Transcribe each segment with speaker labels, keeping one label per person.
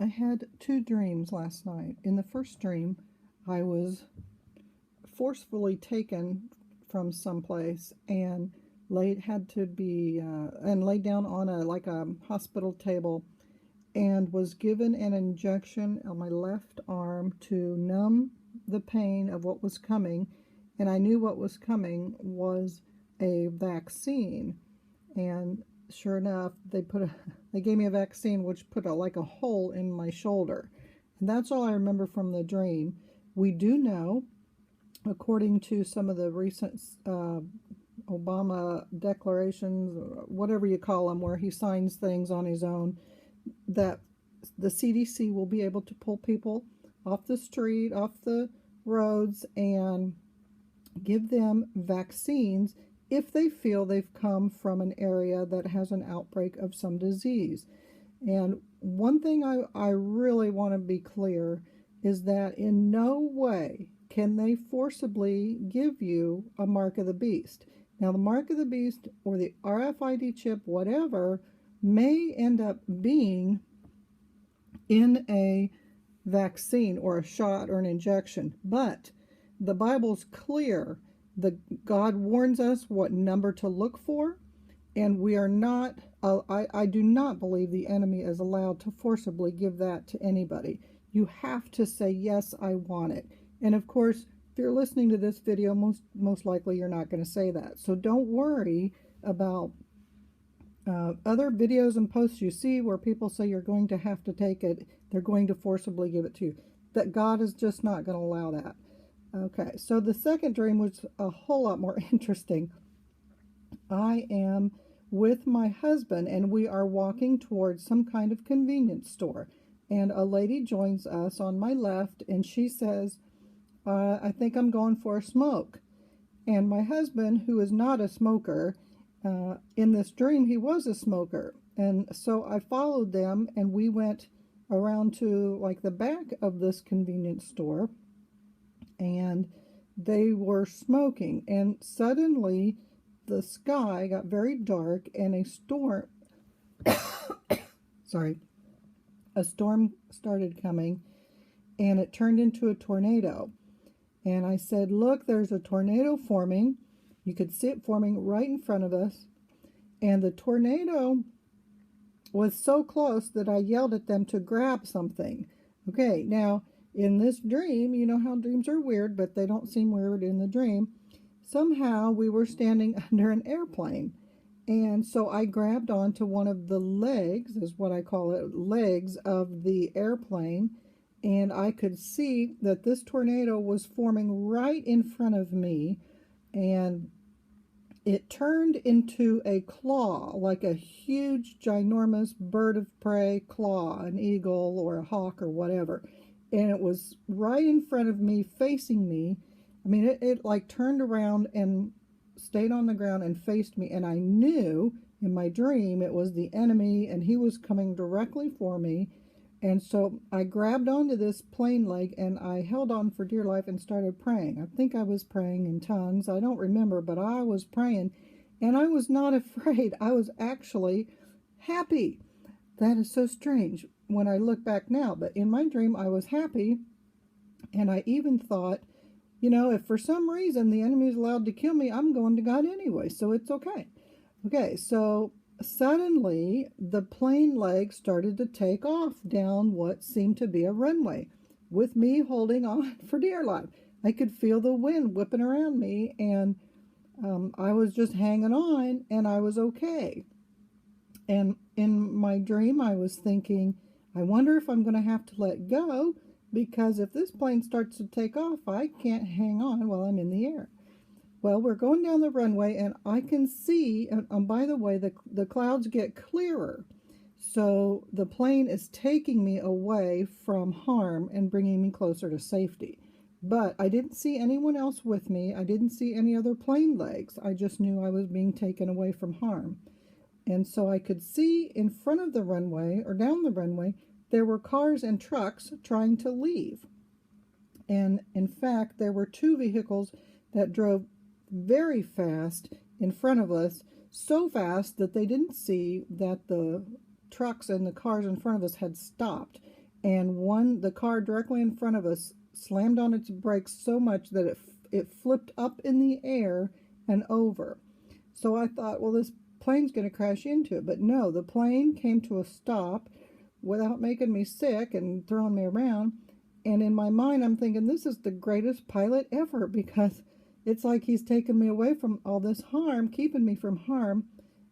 Speaker 1: I had two dreams last night. In the first dream, I was forcefully taken from someplace and laid down on a hospital table and was given an injection on my left arm to numb the pain of what was coming. And I knew what was coming was a vaccine. And sure enough, they gave me a vaccine which put a hole in my shoulder. And that's all I remember from the dream. We do know, according to some of the recent Obama declarations, or whatever you call them, where he signs things on his own, that the CDC will be able to pull people off the street, off the roads, and give them vaccines if they feel they've come from an area that has an outbreak of some disease. And one thing I really want to be clear is that in no way can they forcibly give you a mark of the beast. Now, the mark of the beast or the RFID chip, whatever, may end up being in a vaccine or a shot or an injection. But the Bible's clear. God warns us what number to look for, and we are not, I do not believe the enemy is allowed to forcibly give that to anybody. You have to say, yes, I want it. And of course, if you're listening to this video, most likely you're not going to say that. So don't worry about other videos and posts you see where people say you're going to have to take it, they're going to forcibly give it to you. That God is just not going to allow that. Okay, so the second dream was a whole lot more interesting. I am with my husband and we are walking towards some kind of convenience store. And a lady joins us on my left and she says, I think I'm going for a smoke. And my husband, who is not a smoker, in this dream, he was a smoker. And so I followed them and we went around to like the back of this convenience store and they were smoking. And suddenly the sky got very dark and a storm, a storm started coming and it turned into a tornado. And I said, look, there's a tornado forming. You could see it forming right in front of us. And the tornado was so close that I yelled at them to grab something. Okay, now in this dream, you know how dreams are weird, but they don't seem weird in the dream. Somehow we were standing under an airplane. And so I grabbed onto one of the legs, is what I call it, legs of the airplane. And I could see that this tornado was forming right in front of me. And it turned into a claw, like a huge, ginormous bird of prey claw, an eagle or a hawk or whatever. And it was right in front of me, facing me. I mean, it like turned around and stayed on the ground and faced me. And I knew in my dream it was the enemy and he was coming directly for me. And so I grabbed onto this plane leg and I held on for dear life and started praying. I think I was praying in tongues. I don't remember, but I was praying and I was not afraid. I was actually happy. That is so strange when I look back now. But in my dream, I was happy. And I even thought, you know, if for some reason the enemy is allowed to kill me, I'm going to God anyway. So it's okay. Okay, so suddenly, the plane leg started to take off down what seemed to be a runway, with me holding on for dear life. I could feel the wind whipping around me, and I was just hanging on, and I was okay. And in my dream, I was thinking, I wonder if I'm going to have to let go, because if this plane starts to take off, I can't hang on while I'm in the air. Well, we're going down the runway and I can see, and by the way, the clouds get clearer. So the plane is taking me away from harm and bringing me closer to safety. But I didn't see anyone else with me. I didn't see any other plane legs. I just knew I was being taken away from harm. And so I could see in front of the runway or down the runway, there were cars and trucks trying to leave. And in fact, there were two vehicles that drove very fast in front of us, so fast that they didn't see that the trucks and the cars in front of us had stopped. and the car directly in front of us slammed on its brakes so much that it flipped up in the air and over. So I thought, well, this plane's going to crash into it. But no, the plane came to a stop without making me sick and throwing me around. And in my mind, I'm thinking, this is the greatest pilot ever, because it's like he's taken me away from all this harm, keeping me from harm,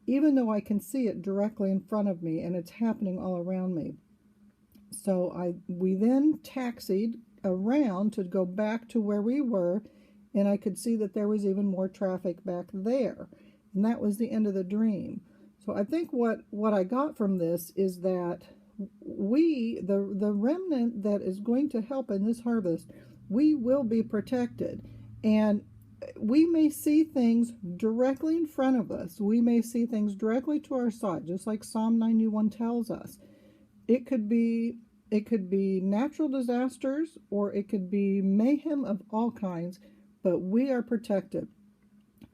Speaker 1: even though I can see it directly in front of me and it's happening all around me. So we then taxied around to go back to where we were, and I could see that there was even more traffic back there. And that was the end of the dream. So I think what I got from this is that the remnant that is going to help in this harvest, we will be protected. And we may see things directly in front of us. We may see things directly to our side, just like Psalm 91 tells us. It could be natural disasters, or it could be mayhem of all kinds, but we are protected.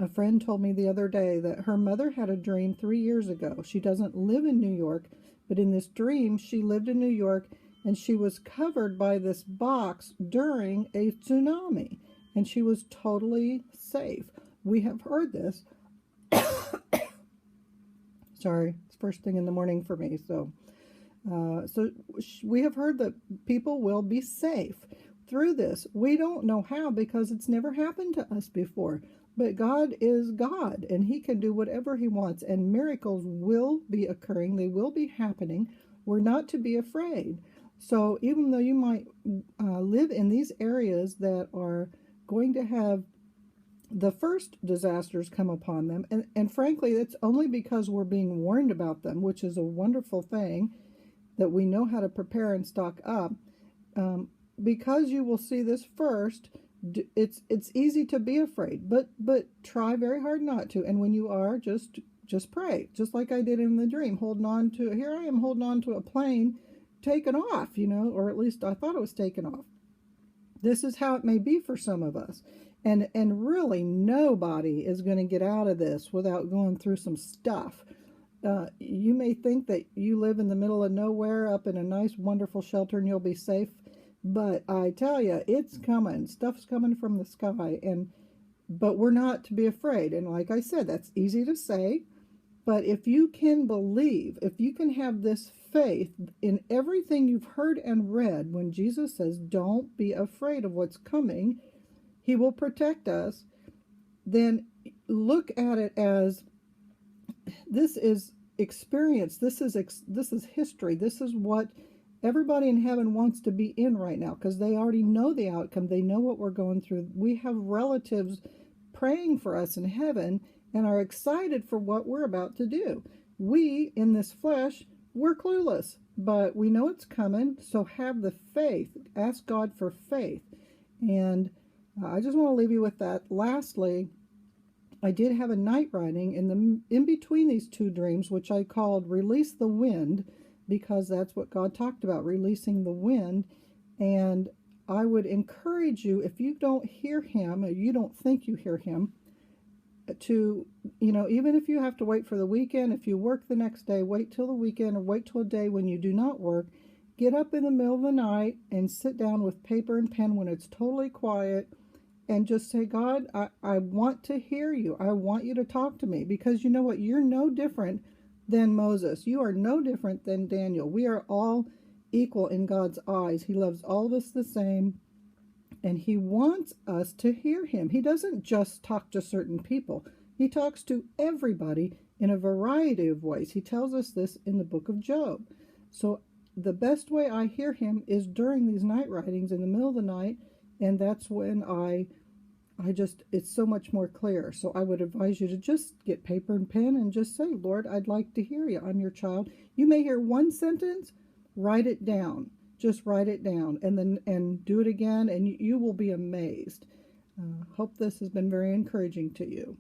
Speaker 1: A friend told me the other day that her mother had a dream 3 years ago. She doesn't live in New York, but in this dream, she lived in New York, and she was covered by this box during a tsunami, and she was totally safe. We have heard this. Sorry, it's first thing in the morning for me, so we have heard that people will be safe through this. We don't know how, because it's never happened to us before. But God is God, and He can do whatever He wants, and miracles will be occurring. They will be happening. We're not to be afraid. So even though you might live in these areas that are going to have the first disasters come upon them, and frankly, it's only because we're being warned about them, which is a wonderful thing, that we know how to prepare and stock up. Because you will see this first, it's easy to be afraid, but try very hard not to. And when you are, just pray, just like I did in the dream, here I am holding on to a plane taken off, or at least I thought it was taken off. This is how it may be for some of us. And really nobody is going to get out of this without going through some stuff. You may think that you live in the middle of nowhere up in a nice, wonderful shelter and you'll be safe. But I tell you, it's coming. Stuff's coming from the sky. But we're not to be afraid. And like I said, that's easy to say. But if you can believe, if you can have this faith in everything you've heard and read, when Jesus says, don't be afraid of what's coming, He will protect us, then look at it as this is experience. This is history. This is what everybody in heaven wants to be in right now, because they already know the outcome. They know what we're going through. We have relatives praying for us in heaven and are excited for what we're about to do. We, in this flesh, we're clueless, but we know it's coming, so have the faith. Ask God for faith. And I just want to leave you with that. Lastly, I did have a night riding in between these two dreams, which I called Release the Wind, because that's what God talked about, releasing the wind. And I would encourage you, if you don't hear Him, or you don't think you hear Him, to, even if you have to wait for the weekend, if you work the next day, wait till the weekend, or wait till a day when you do not work. Get up in the middle of the night and sit down with paper and pen when it's totally quiet, and just say, God, I want to hear you. I want you to talk to me, because you know what? You're no different than Moses. You are no different than Daniel. We are all equal in God's eyes. He loves all of us the same, and He wants us to hear Him. He doesn't just talk to certain people. He talks to everybody in a variety of ways. He tells us this in the book of Job. So the best way I hear Him is during these night ridings in the middle of the night, and that's when it's so much more clear. So I would advise you to just get paper and pen and just say, Lord, I'd like to hear you. I'm your child. You may hear one sentence, write it down. Just write it down, and do it again, and you will be amazed. Hope this has been very encouraging to you.